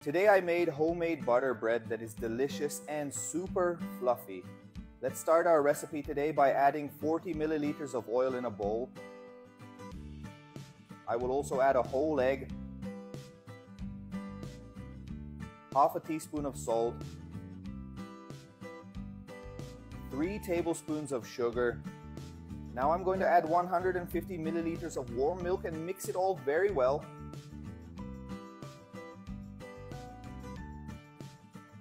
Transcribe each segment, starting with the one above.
Today I made homemade butter bread that is delicious and super fluffy. Let's start our recipe today by adding 40 milliliters of oil in a bowl. I will also add a whole egg, half a teaspoon of salt, 3 tablespoons of sugar. Now I'm going to add 150 milliliters of warm milk and mix it all very well.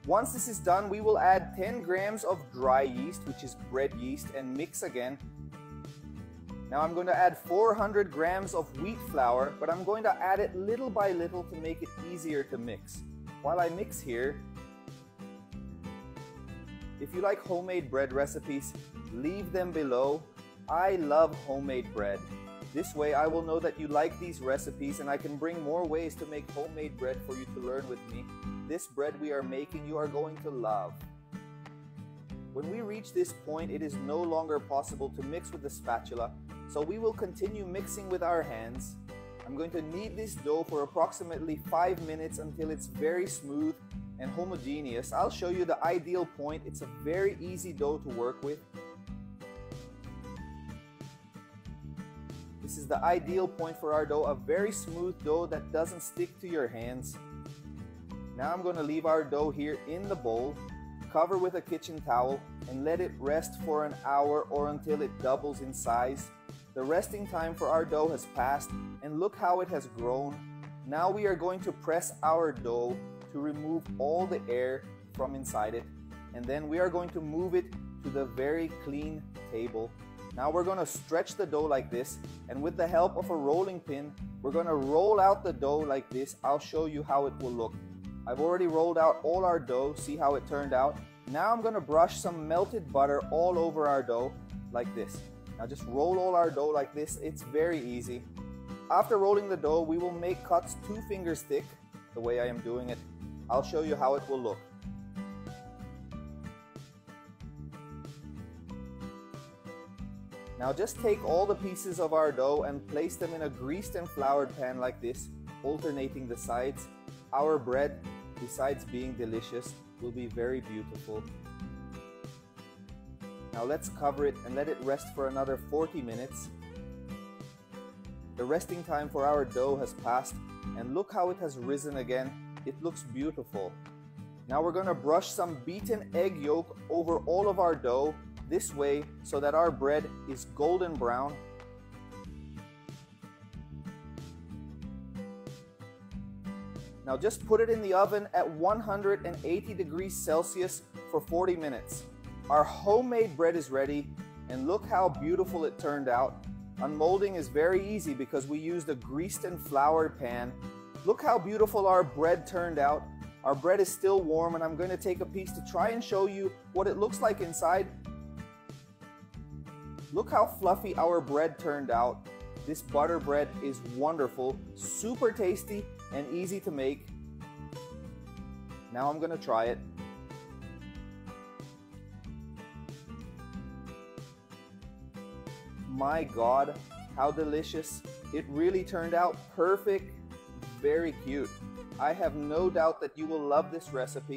Once this is done, we will add 10 grams of dry yeast, which is bread yeast, and mix again. Now I'm going to add 400 grams of wheat flour, but I'm going to add it little by little to make it easier to mix. While I mix here, if you like homemade bread recipes, leave them below. I love homemade bread. This way I will know that you like these recipes and I can bring more ways to make homemade bread for you to learn with me. This bread we are making you are going to love. When we reach this point, it is no longer possible to mix with the spatula, so we will continue mixing with our hands. I'm going to knead this dough for approximately 5 minutes until it's very smooth and homogeneous. I'll show you the ideal point. It's a very easy dough to work with. This is the ideal point for our dough, a very smooth dough that doesn't stick to your hands. Now I'm going to leave our dough here in the bowl, cover with a kitchen towel, and let it rest for an hour or until it doubles in size. The resting time for our dough has passed, and look how it has grown. Now we are going to press our dough to remove all the air from inside it, and then we are going to move it to the very clean table. Now we're going to stretch the dough like this, and with the help of a rolling pin, we're going to roll out the dough like this. I'll show you how it will look. I've already rolled out all our dough. See how it turned out? Now I'm going to brush some melted butter all over our dough like this. Now just roll all our dough like this. It's very easy. After rolling the dough, we will make cuts 2 fingers thick, the way I am doing it. I'll show you how it will look. Now just take all the pieces of our dough and place them in a greased and floured pan like this, alternating the sides. Our bread, besides being delicious, will be very beautiful. Now let's cover it and let it rest for another 40 minutes. The resting time for our dough has passed, and look how it has risen again. It looks beautiful. Now we're going to brush some beaten egg yolk over all of our dough this way so that our bread is golden brown. Now just put it in the oven at 180 degrees Celsius for 40 minutes. Our homemade bread is ready, and look how beautiful it turned out. Unmolding is very easy because we used a greased and floured pan. Look how beautiful our bread turned out. Our bread is still warm, and I'm going to take a piece to try and show you what it looks like inside. Look how fluffy our bread turned out. This butter bread is wonderful, super tasty, and easy to make. Now I'm going to try it. My God, how delicious. It really turned out perfect, very cute. I have no doubt that you will love this recipe.